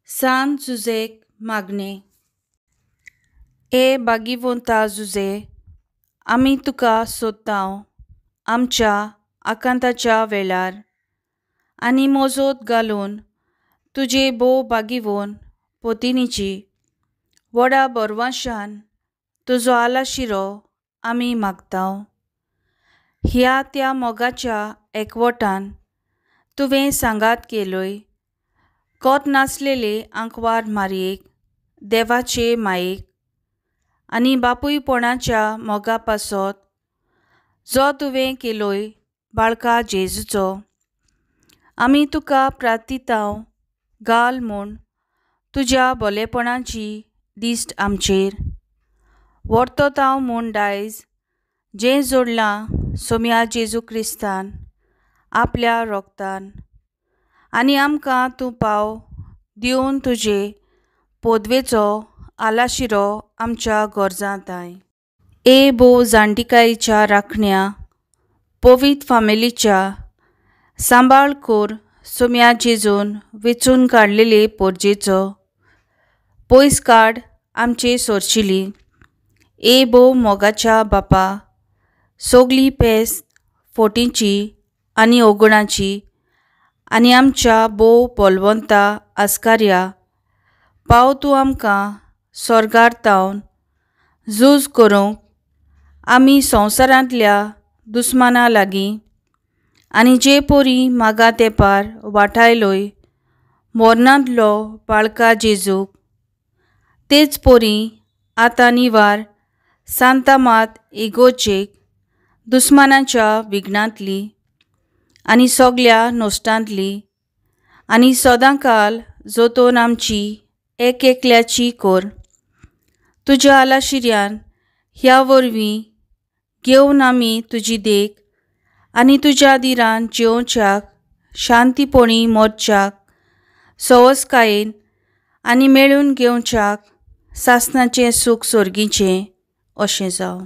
San जुजेक मागणे. ए बागीवंता जुजे, आमी तुका सोदतांव आमच्या आकांताच्या वेळार, आनी मोजोत घालून तुजे बोव बागीवोन पोतिनीची व्हडा बोरवांशान तुजो आलाशिरो आमी मागतांव. ह्या त्या मोगाच्या एकवटान तुवें सांगात केलोय, कोत नासलेले आंकवार मारयेक, देवाचे मायेक आनी बापूयपणाच्या मोगा पासत जो तुवें केलोय बाळका जेजूचो. आमी तुका प्रार्थितांव घाल म्हूण तुज्या भलेपणाची दिश्ट आमचेर. वर्ततांव म्हूण दायज जें जोडलां सोम्या जेजू क्रिस्तान आपल्या रोगतान, आनी आमकां तूं पाव दिवन तुजे पोदवेचो आलाशिरो आमच्या गोरजांत आय. ए बोव जाणटेकायेच्या राखण्या पवित्र फामिलीच्या सांबाळ कोर सोम्या जेजून वेंचून काडलेले पोरजेचो पयस काड आमचे सोरचिली. ए बोव मोगाच्या बापा, सोगली पेस्त फोटींची आनी ओगोणाची आनी आमच्या बोव बोलवंता आस्कार्या पाव तूं आमकां स्वर्गार तावन झूज करूंक आमी संवसारांतल्या दुस्माना लागीं आनी जे पोरी मागा तेंपार वाटायलोय मोरनांतलो बाळका जेजूक, तेच पोरी आतां निवार सांता मात इगोर्जेक दुस्मानाच्या विघ्नांतली आनी सोगल्या नोश्टांतली आनी सदांकाल जोतोन आमची एकल्याची कोर. तुज्या आलाशिऱ्यान ह्या वरवीं घेवन आमी तुजी देख आनी तुज्या दिरान जेवच्याक, शांतीपोणी मोरच्याक, सवस्कायेन आनी मेळून घेवच्याक सासणाचें सूख सोर्गीचें अशें जावं.